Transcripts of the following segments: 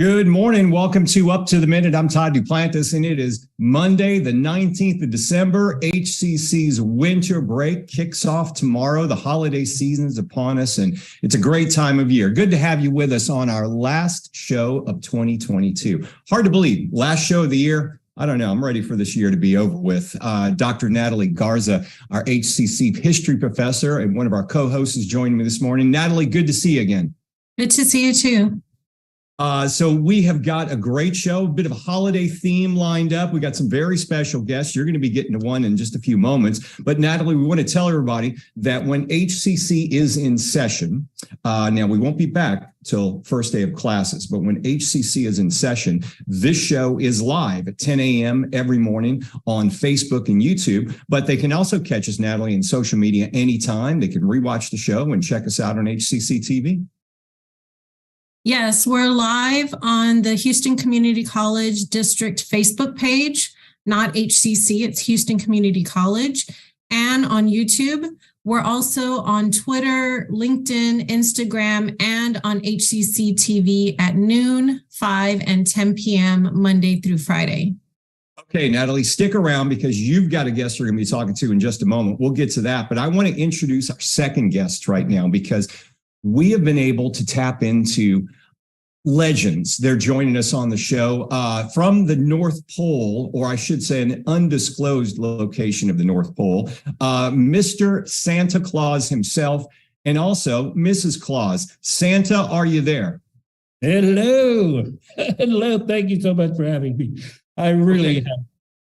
Good morning. Welcome to Up to the Minute. I'm Todd Duplantis, and it is Monday, the 19th of December. HCC's winter break kicks off tomorrow. The holiday season is upon us, and it's a great time of year. Good to have you with us on our last show of 2022. Hard to believe, last show of the year. I don't know. I'm ready for this year to be over with. Dr. Natalie Garza, our HCC history professor and one of our co-hosts, is joining me this morning. Natalie, good to see you again. Good to see you too. So we have got a great show, a bit of a holiday theme lined up. We got some very special guests. You're going to be getting to one in just a few moments. But Natalie, we want to tell everybody that when HCC is in session, now we won't be back till first day of classes, but when HCC is in session, this show is live at 10 a.m. every morning on Facebook and YouTube. But they can also catch us, Natalie, in social media anytime. They can rewatch the show and check us out on HCCTV. Yes, we're live on the Houston Community College District Facebook page, not HCC, it's Houston Community College, and on YouTube. We're also on Twitter, LinkedIn, Instagram, and on HCCTV at noon, 5, and 10 p.m. Monday through Friday. Okay, Natalie, stick around because you've got a guest you're going to be talking to in just a moment. We'll get to that, but I want to introduce our second guest right now because we have been able to tap into legends. They're joining us on the show from the North Pole, or I should say an undisclosed location of the North Pole, Mr. Santa Claus himself, and also Mrs. Claus. Santa, are you there? Hello. Hello. Thank you so much for having me. I really have.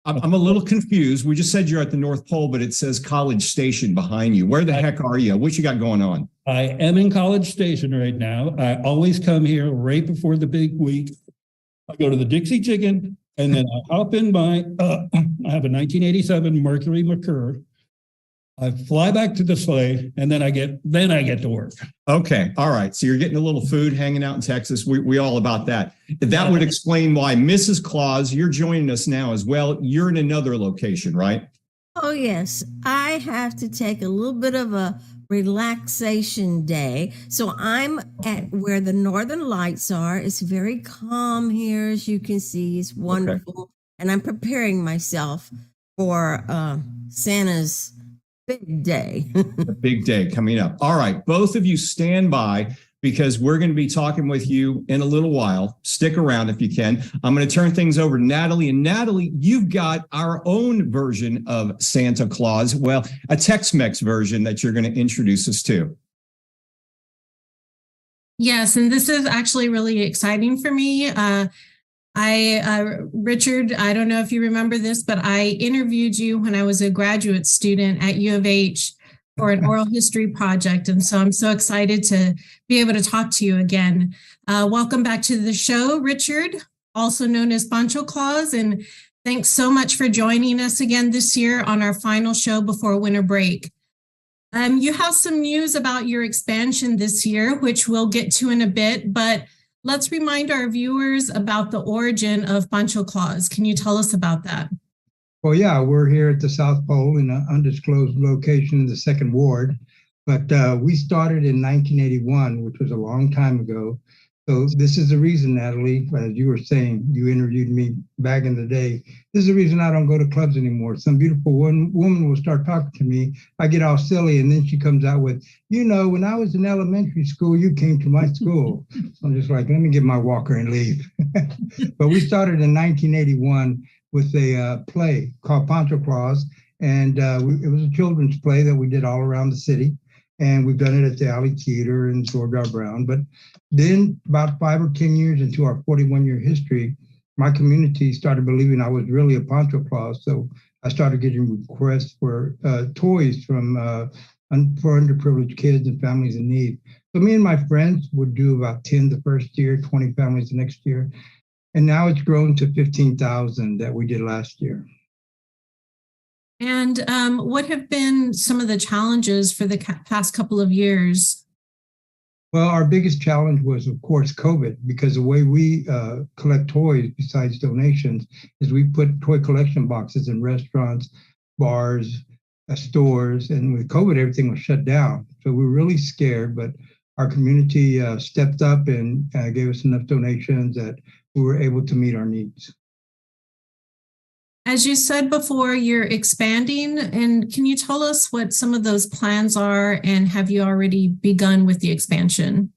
I'm a little confused. We just said you're at the North Pole, but it says College Station behind you. Where the heck are you? What you got going on? I am in College Station right now. I always come here right before the big week. I go to the Dixie Chicken, and then I hop in my, I have a 1987 Mercury Mercure. I fly back to the sleigh, and then I get to work. Okay. All right. So you're getting a little food hanging out in Texas. We all about that. That would explain why Mrs. Claus, you're joining us now as well. You're in another location, right? Oh, yes. I have to take a little bit of a relaxation day. So I'm at where the Northern Lights are. It's very calm here, as you can see. It's wonderful. Okay. And I'm preparing myself for Santa's big day. A big day coming up. All right. Both of you stand by because we're going to be talking with you in a little while. Stick around if you can. I'm going to turn things over to Natalie. And Natalie, you've got our own version of Santa Claus. Well, a Tex-Mex version that you're going to introduce us to. Yes, and this is actually really exciting for me. Richard, I don't know if you remember this, but I interviewed you when I was a graduate student at U of H for an oral history project. And so I'm so excited to be able to talk to you again. Welcome back to the show, Richard, also known as Pancho Claus. And thanks so much for joining us again this year on our final show before winter break. You have some news about your expansion this year, which we'll get to in a bit, but let's remind our viewers about the origin of Pancho Claus. Can you tell us about that? Well, yeah, we're here at the South Pole in an undisclosed location in the Second Ward, but we started in 1981, which was a long time ago. So this is the reason, Natalie, as you were saying, you interviewed me back in the day. This is the reason I don't go to clubs anymore. Some beautiful woman will start talking to me. I get all silly, and then she comes out with, you know, when I was in elementary school, you came to my school. So I'm just like, let me get my walker and leave. But we started in 1981 with a play called Pancho Claus, and it was a children's play that we did all around the city. And we've done it at the Alley Theater and George R. Brown. But then about 5 or 10 years into our 41-year history, my community started believing I was really a Pancho Claus. So I started getting requests for toys for underprivileged kids and families in need. So me and my friends would do about 10 the first year, 20 families the next year. And now it's grown to 15,000 that we did last year. And what have been some of the challenges for the past couple of years? Well, our biggest challenge was, of course, COVID, because the way we collect toys besides donations is we put toy collection boxes in restaurants, bars, stores. And with COVID, everything was shut down. So we were really scared. But our community stepped up and gave us enough donations that we were able to meet our needs. As you said before, you're expanding, and can you tell us what some of those plans are, and have you already begun with the expansion?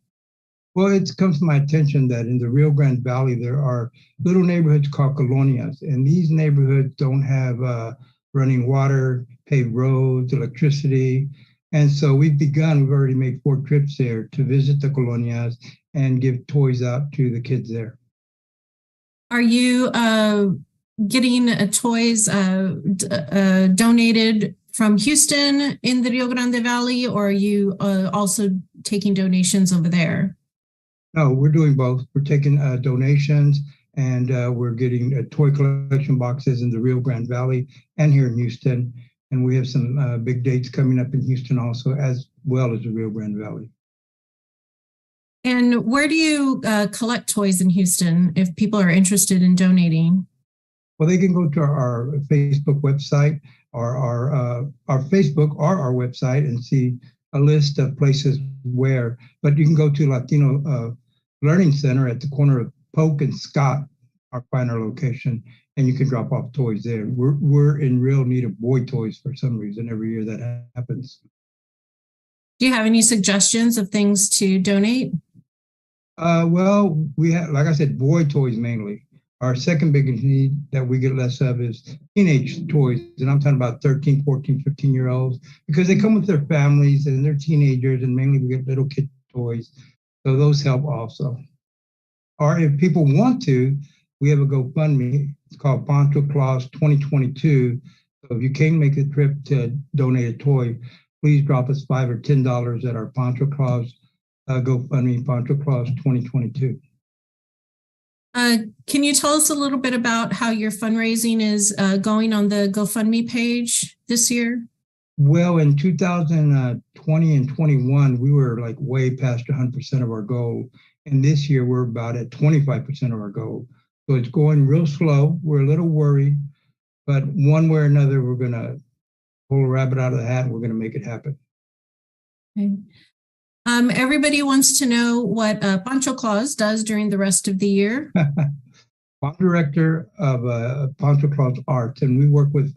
Well, it comes to my attention that in the Rio Grande Valley, there are little neighborhoods called colonias, and these neighborhoods don't have running water, paved roads, electricity. And so we've already made 4 trips there to visit the colonias and give toys out to the kids there. Are you getting toys donated from Houston in the Rio Grande Valley, or are you also taking donations over there? No, we're doing both. We're taking donations, and we're getting toy collection boxes in the Rio Grande Valley and here in Houston. And we have some big dates coming up in Houston also, as well as the Rio Grande Valley. And where do you collect toys in Houston if people are interested in donating? Well, they can go to our Facebook website, or our Facebook or our website, and see a list of places where. But you can go to Latino Learning Center at the corner of Polk and Scott, our final location, and you can drop off toys there. We're in real need of boy toys for some reason every year that happens. Do you have any suggestions of things to donate? Well, we have, like I said, boy toys mainly. Our second biggest need that we get less of is teenage toys. And I'm talking about 13, 14, 15-year-olds, because they come with their families and they're teenagers, and mainly we get little kid toys. So those help also. Or if people want to, we have a GoFundMe. It's called Pancho Claus 2022. So if you can't make the trip to donate a toy, please drop us $5 or $10 at our Pancho Claus GoFundMe, Pancho Claus 2022. Can you tell us a little bit about how your fundraising is going on the GoFundMe page this year? Well, in 2020 and 21, we were like way past 100% of our goal. And this year, we're about at 25% of our goal. So it's going real slow. We're a little worried, but one way or another, we're going to pull a rabbit out of the hat and we're going to make it happen. Okay. Everybody wants to know what Pancho Claus does during the rest of the year. I'm director of Pancho Claus Arts, and we work with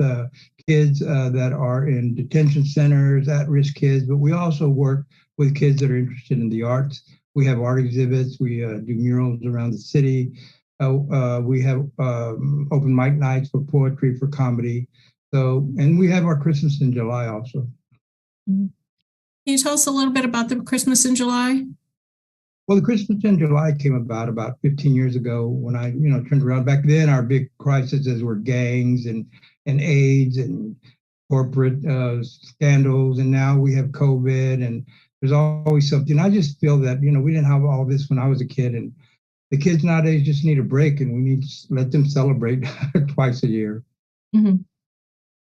kids that are in detention centers, at-risk kids, but we also work with kids that are interested in the arts. We have art exhibits. We do murals around the city. We have open mic nights for poetry, for comedy. So, and we have our Christmas in July also. Mm-hmm. Can you tell us a little bit about the Christmas in July? Well, the Christmas in July came about 15 years ago when I, turned around. Back then, our big crises were gangs and AIDS and corporate scandals. And now we have COVID, and there's always something. I just feel that, we didn't have all this when I was a kid. And the kids nowadays just need a break, and we need to let them celebrate twice a year. Mm-hmm.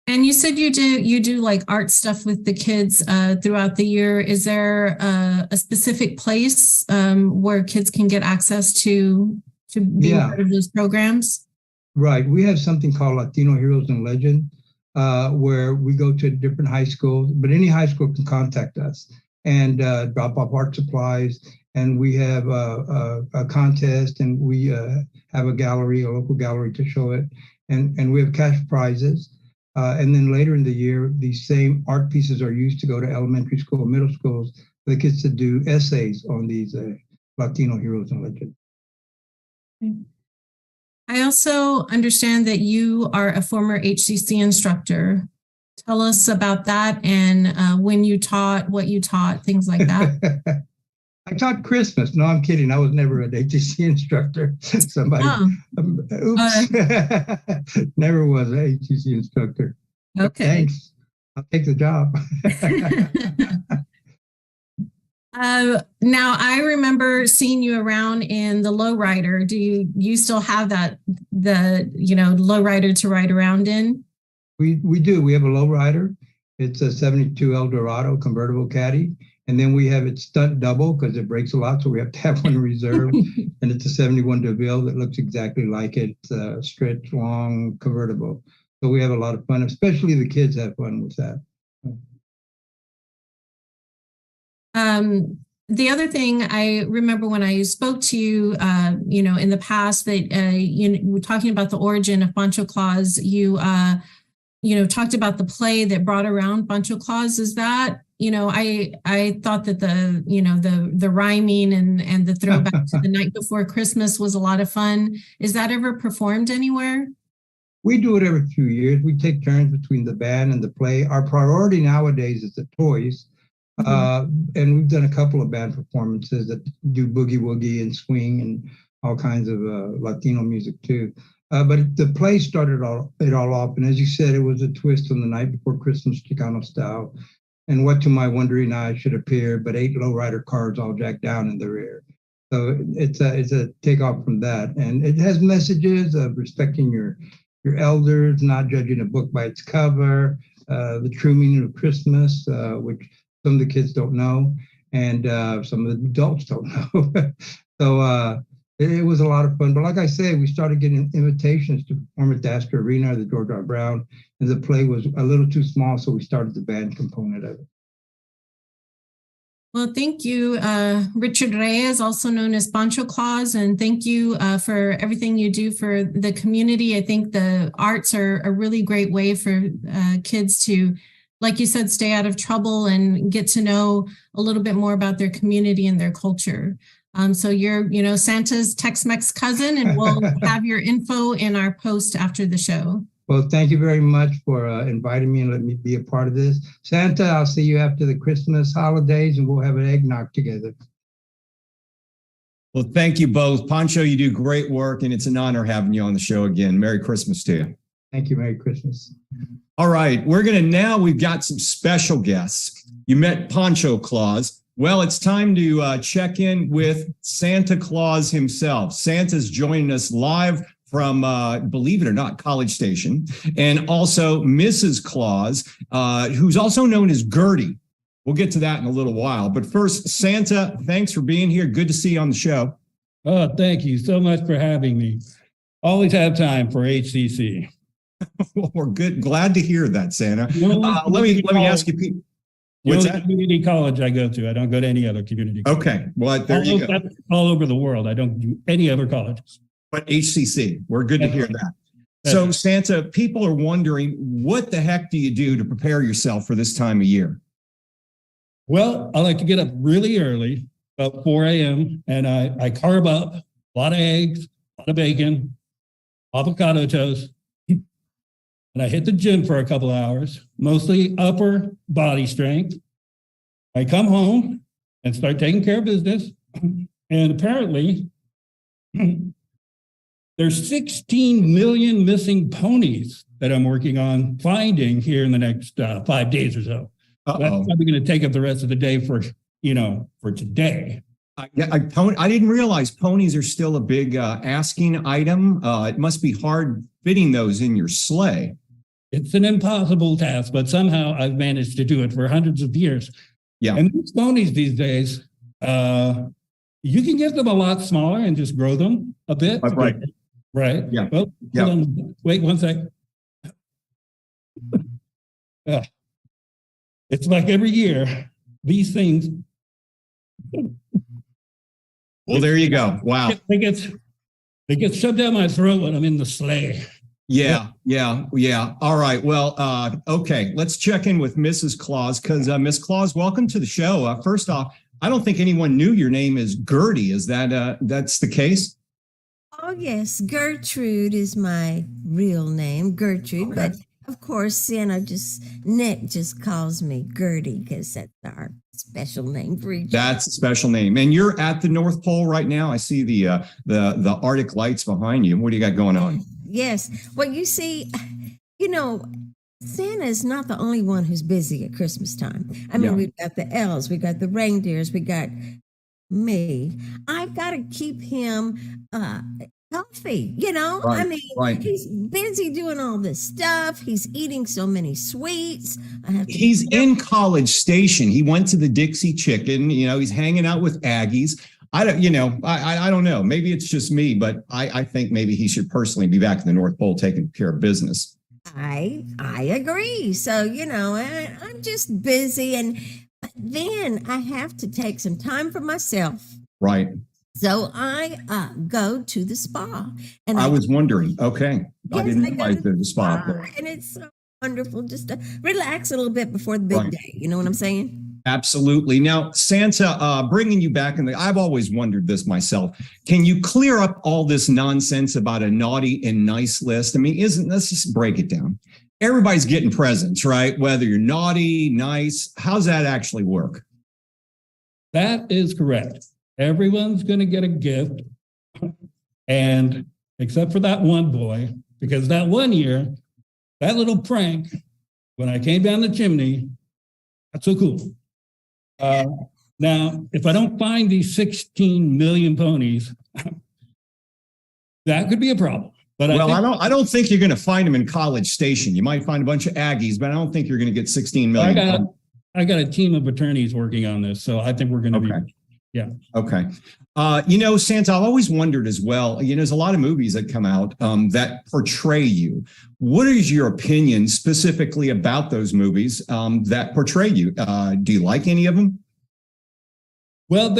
And you said you do like art stuff with the kids throughout the year. Is there a specific place where kids can get access to be part of those programs? Right. We have something called Latino Heroes and Legends, where we go to different high schools, but any high school can contact us and drop off art supplies. And we have a contest, and we have a local gallery to show it. And we have cash prizes. And then later in the year, these same art pieces are used to go to elementary school, middle schools, for the kids to do essays on these Latino heroes and legends. I also understand that you are a former HCC instructor. Tell us about that, and when you taught, what you taught, things like that. I taught Christmas. No, I'm kidding. I was never an HCC instructor. Somebody, oops, never was an HCC instructor. Okay. Thanks. I'll take the job. Now, I remember seeing you around in the lowrider. Do you still have the lowrider to ride around in? We do. We have a lowrider. It's a 72 Eldorado convertible caddy. And then we have it stunt double because it breaks a lot. So we have to have one in reserve. And it's a 71 DeVille that looks exactly like it. It's a stretch long convertible. So we have a lot of fun, especially the kids have fun with that. the other thing I remember when I spoke to you, in the past that, we're talking about the origin of Pancho Claus, you talked about the play that brought around Pancho Claus. Is that, I thought that the rhyming and the throwback to the night before Christmas was a lot of fun. Is that ever performed anywhere? We do it every few years. We take turns between the band and the play. Our priority nowadays is the toys. And we've done a couple of band performances that do boogie woogie and swing and all kinds of Latino music too. But the play started it all off. And as you said, it was a twist on the night before Christmas, Chicano style. And what to my wondering eye should appear, but 8 lowrider cars all jacked down in the rear. So it's a takeoff from that. And it has messages of respecting your elders, not judging a book by its cover, the true meaning of Christmas, which some of the kids don't know, and some of the adults don't know. So it was a lot of fun. But like I say, we started getting invitations to perform at the Astor Arena or the George R. Brown, and the play was a little too small, so we started the band component of it. Well, thank you, Richard Reyes, also known as Pancho Claus, and thank you for everything you do for the community. I think the arts are a really great way for kids to, like you said, stay out of trouble and get to know a little bit more about their community and their culture. So you're, Santa's Tex-Mex cousin, and we'll have your info in our post after the show. Well, thank you very much for inviting me and letting me be a part of this. Santa, I'll see you after the Christmas holidays, and we'll have an eggnog together. Well, thank you both. Pancho, you do great work, and it's an honor having you on the show again. Merry Christmas to you. Thank you. Merry Christmas. All right, we've got some special guests. You met Pancho Claus. Well, it's time to check in with Santa Claus himself. Santa's joining us live from, believe it or not, College Station, and also Mrs. Claus, who's also known as Gertie. We'll get to that in a little while. But first, Santa, thanks for being here. Good to see you on the show. Oh, thank you so much for having me. Always have time for HCC. Well, we're good. Glad to hear that, Santa. Let me ask you, Pete. What's that? Community college I go to. I don't go to any other community college. Okay. Well, there you go. All over the world. I don't do any other colleges. But HCC, we're good to hear that. So, Santa, people are wondering, what the heck do you do to prepare yourself for this time of year? Well, I like to get up really early, about 4 a.m., and I carb up a lot of eggs, a lot of bacon, avocado toast, and I hit the gym for a couple hours, mostly upper body strength. I come home and start taking care of business, and apparently there's 16 million missing ponies that I'm working on finding here in the next 5 days or so. That's probably going to take up the rest of the day for today. I didn't realize ponies are still a big asking item. It must be hard fitting those in your sleigh. It's an impossible task, but somehow I've managed to do it for hundreds of years. Yeah. And these ponies these days, you can get them a lot smaller and just grow them a bit. Right. Right. Yeah. Well, hold on. Wait 1 second. It's like every year, these things. Well, there you go. Wow. They get shoved down my throat when I'm in the sleigh. Yeah. All right. Well, okay. Let's check in with Mrs. Claus because Miss Claus, welcome to the show. First off, I don't think anyone knew your name is Gertie. Is that's the case? Oh, yes. Gertrude is my real name, Gertrude. Okay. But of course, Nick just calls me Gertie because that's our special name for each other. That's a special name. And you're at the North Pole right now. I see the Arctic lights behind you. What do you got going on? Yes. Well, you see, Santa is not the only one who's busy at Christmas time. I mean, we've got the elves, we got the reindeers, we got me. I've got to keep him healthy, Right, I mean, he's busy doing all this stuff. He's eating so many sweets. He's in College Station. He went to the Dixie Chicken. He's hanging out with Aggies. I don't know. Maybe it's just me, but I think maybe he should personally be back in the North Pole taking care of business. I agree. So, I'm just busy. And But then I have to take some time for myself. Right. So I go to the spa. And I was wondering. Okay. I Yes, didn't I go realize to there's a spa up there. and it's so wonderful just to relax a little bit before the big Right. day. You know what I'm saying? Absolutely. Now, Santa, bringing you back I've always wondered this myself. Can you clear up all this nonsense about a naughty and nice list? I mean, let's just break it down. Everybody's getting presents, right? Whether you're naughty, nice, how's that actually work? That is correct. Everyone's going to get a gift. And except for that one boy, because that one year, that little prank, when I came down the chimney, that's so cool. Now, if I don't find these 16 million ponies, that could be a problem. But I don't think you're going to find them in College Station. You might find a bunch of Aggies, but I don't think you're going to get 16 million. I got a team of attorneys working on this, so I think we're going to be. Yeah. Okay. Santa, I've always wondered as well, there's a lot of movies that come out that portray you. What is your opinion specifically about those movies that portray you? Do you like any of them? Well,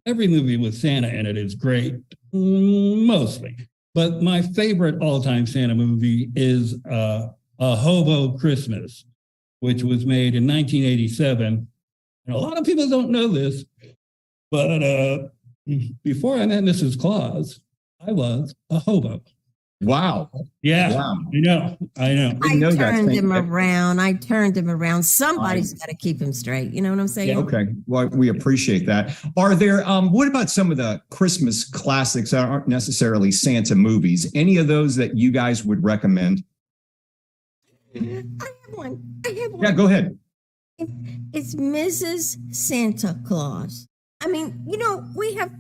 every movie with Santa in it is great, mostly. But my favorite all-time Santa movie is A Hobo Christmas, which was made in 1987. And a lot of people don't know this, but before I met Mrs. Claus, I was a hobo. Wow. Yeah. Wow. I know. I turned him around. Somebody's got to keep him straight. You know what I'm saying? Yeah, okay. Well, we appreciate that. Are there, what about some of the Christmas classics that aren't necessarily Santa movies? Any of those that you guys would recommend? I have one. Yeah, go ahead. It's Mrs. Santa Claus. I mean, we have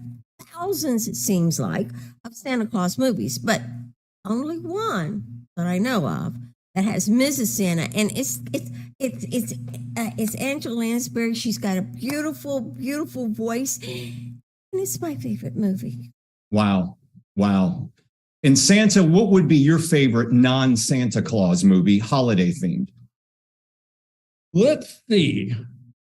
thousands, it seems like, of Santa Claus movies, but only one that I know of that has Mrs. Santa, and it's Angela Lansbury. She's got a beautiful, beautiful voice, and it's my favorite movie. Wow. And Santa, what would be your favorite non-Santa Claus movie, holiday themed? Let's see.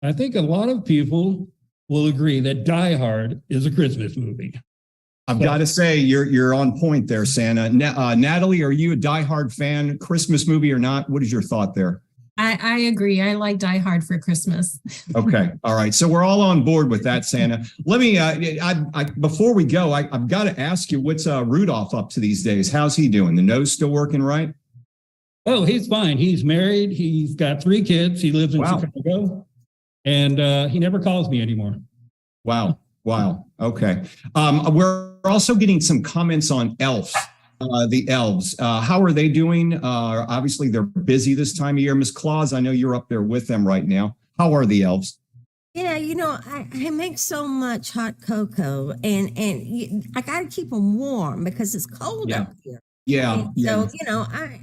I think a lot of people will agree that Die Hard is a Christmas movie. I've got to say, you're on point there, Santa. Natalie, are you a Die Hard fan, Christmas movie or not? What is your thought there? I agree. I like Die Hard for Christmas. Okay. All right. So we're all on board with that, Santa. Let me, before we go, I've got to ask you, what's Rudolph up to these days? How's he doing? The nose still working right? Oh, he's fine. He's married. He's got 3 kids. He lives in Chicago. And he never calls me anymore. Wow. Okay. We're also getting some comments on elves. The elves. How are they doing? Obviously, they're busy this time of year. Miss Claus, I know you're up there with them right now. How are the elves? Yeah, I make so much hot cocoa, and I got to keep them warm because it's cold up here. Yeah. So, I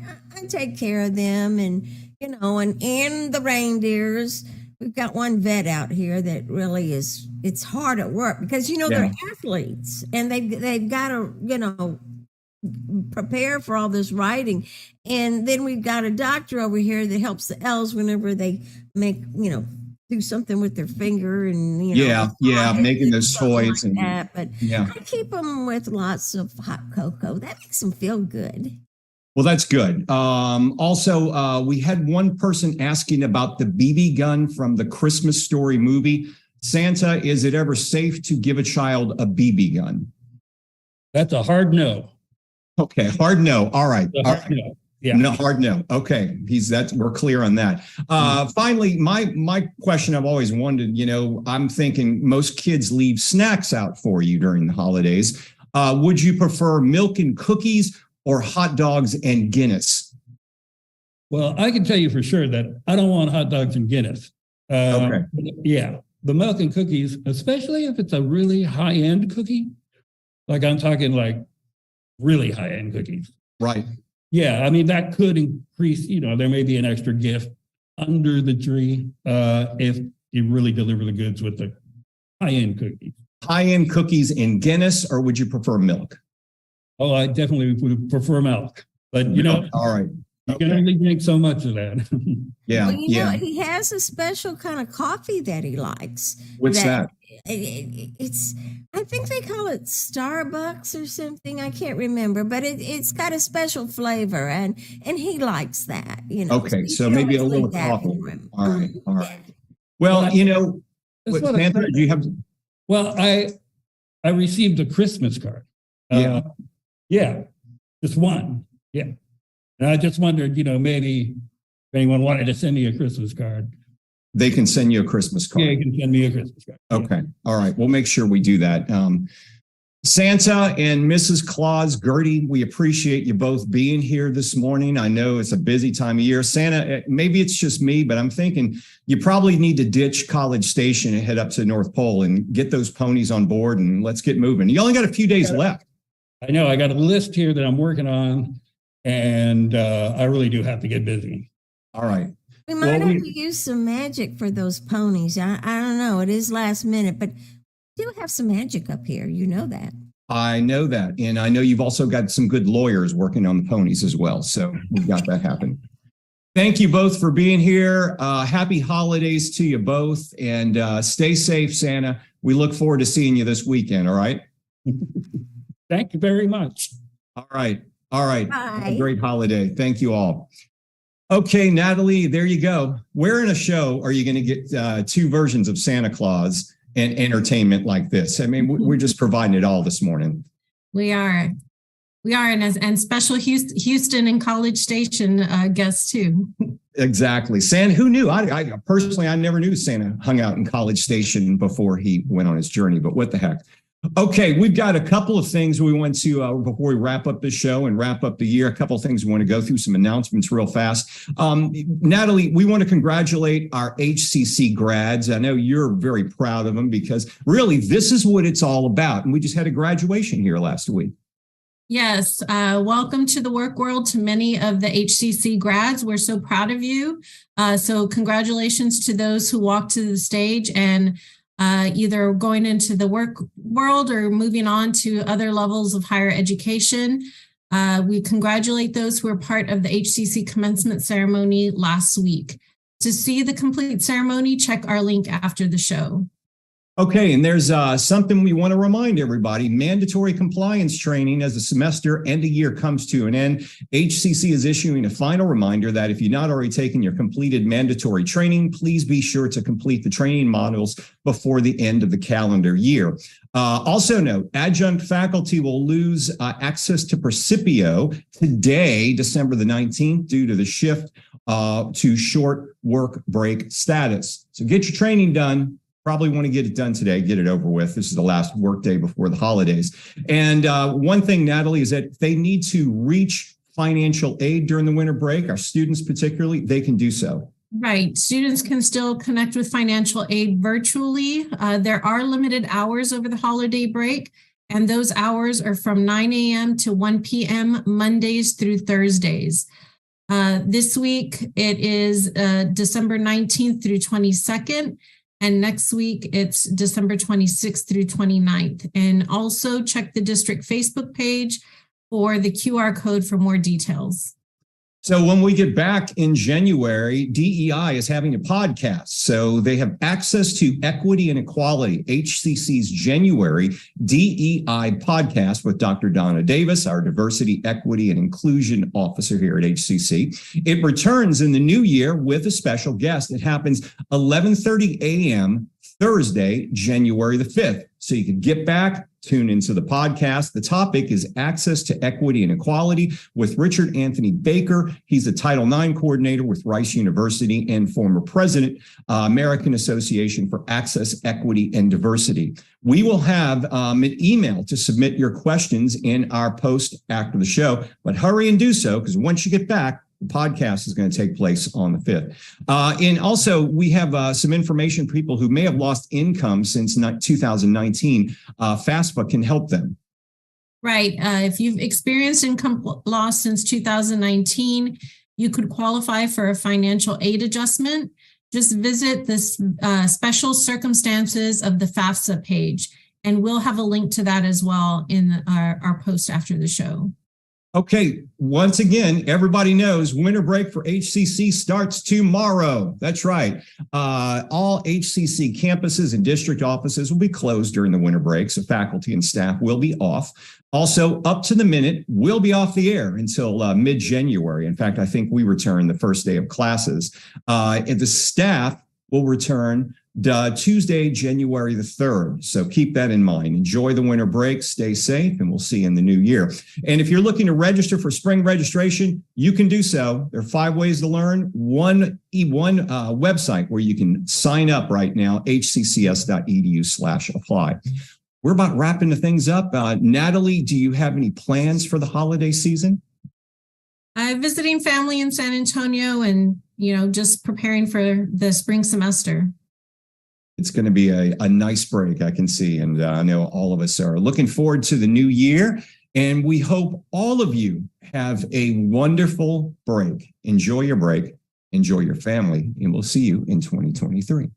take care of them, and the reindeers. We've got one vet out here that really it's hard at work because, they're athletes and they've got to, prepare for all this riding. And then we've got a doctor over here that helps the elves whenever they make, do something with their finger and, making those toys like that. But I keep them with lots of hot cocoa. That makes them feel good. Well, that's good. Also, we had one person asking about the BB gun from the Christmas Story movie. Santa, is it ever safe to give a child a BB gun? That's a hard no. Okay, hard no. All right. No. Yeah. No, hard no. Okay, we're clear on that. Finally, my question I've always wondered, I'm thinking most kids leave snacks out for you during the holidays. Would you prefer milk and cookies or hot dogs and Guinness? Well, I can tell you for sure that I don't want hot dogs and Guinness. Okay. Yeah, the milk and cookies, especially if it's a really high-end cookie, like I'm talking like really high-end cookies. Right. Yeah, I mean, that could increase, there may be an extra gift under the tree if you really deliver the goods with the high-end cookies. High-end cookies and Guinness, or would you prefer milk? Oh, I definitely would prefer milk. But, All right. You can only drink so much of that. Yeah. Well, you know, he has a special kind of coffee that he likes. What's that? It's, I think they call it Starbucks or something. I can't remember, but it's got a special flavor, and he likes that. You know. Okay, so maybe a little coffee. All right, all right. Well, you know, Sandra, do you have? Well, I received a Christmas card. Yeah, just one. Yeah, and I just wondered, you know, maybe if anyone wanted to send me a Christmas card. They can send you a Christmas card. Yeah, you can send me a Christmas card. Okay. All right. We'll make sure we do that. Santa and Mrs. Claus, Gertie, we appreciate you both being here this morning. I know it's a busy time of year. Santa, maybe it's just me, but I'm thinking you probably need to ditch College Station and head up to the North Pole and get those ponies on board and let's get moving. You only got a few days left. I know. I got a list here that I'm working on, and I really do have to get busy. All right. We might have to use some magic for those ponies. I don't know. It is last minute, but we do have some magic up here. You know that. I know that. And I know you've also got some good lawyers working on the ponies as well. So we've got that happen. Thank you both for being here. Happy holidays to you both. And stay safe, Santa. We look forward to seeing you this weekend. All right. Thank you very much. All right. All right. Bye. Have a great holiday. Thank you all. Okay, Natalie, there you go. Where in a show are you going to get two versions of Santa Claus and entertainment like this? I mean, we're just providing it all this morning. We are, and special Houston and College Station guests too. Exactly. Santa, who knew? I personally, I never knew Santa hung out in College Station before he went on his journey, but what the heck? Okay, we've got a couple of things we want to, before we wrap up the show and wrap up the year, a couple of things we want to go through, some announcements real fast. Natalie, we want to congratulate our HCC grads. I know you're very proud of them because really this is what it's all about. And we just had a graduation here last week. Yes, welcome to the work world to many of the HCC grads. We're so proud of you. So congratulations to those who walked to the stage and either going into the work world or moving on to other levels of higher education. We congratulate those who were part of the HCC commencement ceremony last week. To see the complete ceremony, check our link after the show. Okay, and there's something we want to remind everybody. Mandatory compliance training as the semester and a year comes to an end. HCC is issuing a final reminder that if you've not already taken your completed mandatory training, please be sure to complete the training modules before the end of the calendar year. Also note, adjunct faculty will lose access to Precipio today, December the 19th, due to the shift to short work break status. So get your training done. Probably want to get it done today, get it over with. This is the last work day before the holidays. And one thing, Natalie, is that if they need to reach financial aid during the winter break, our students particularly, they can do so. Right. Students can still connect with financial aid virtually. There are limited hours over the holiday break, and those hours are from 9 a.m. to 1 p.m. Mondays through Thursdays. This week, it is December 19th through 22nd. And next week, it's December 26th through 29th. And also check the district Facebook page for the QR code for more details. So when we get back in January, DEI is having a podcast. So they have access to equity and equality, HCC's January DEI podcast with Dr. Donna Davis, our diversity, equity, and inclusion officer here at HCC. It returns in the new year with a special guest. It happens 11:30 a.m. Thursday, January the 5th. So you can get back, tune into the podcast. The topic is access to equity and equality with Richard Anthony Baker. He's a Title IX coordinator with Rice University and former president, American Association for Access, Equity, and Diversity. We will have an email to submit your questions in our post after the show, but hurry and do so because once you get back, the podcast is going to take place on the 5th. And also, we have some information for people who may have lost income since 2019. FAFSA can help them. Right. If you've experienced income loss since 2019, you could qualify for a financial aid adjustment. Just visit the special circumstances of the FAFSA page, and we'll have a link to that as well in our post after the show. Okay, once again, everybody knows winter break for HCC starts tomorrow. That's right. All HCC campuses and district offices will be closed during the winter break, so faculty and staff will be off. Also, Up to the Minute will be off the air until mid-January. In fact, I think we return the first day of classes. And the staff will return Tuesday, January the 3rd. So keep that in mind. Enjoy the winter break, stay safe, and we'll see you in the new year. And if you're looking to register for spring registration, you can do so. There are 5 ways to learn. One website where you can sign up right now, hccs.edu/apply. We're about wrapping the things up. Natalie, do you have any plans for the holiday season? I'm visiting family in San Antonio and, just preparing for the spring semester. It's going to be a nice break, I can see. And I know all of us are looking forward to the new year. And we hope all of you have a wonderful break. Enjoy your break. Enjoy your family. And we'll see you in 2023.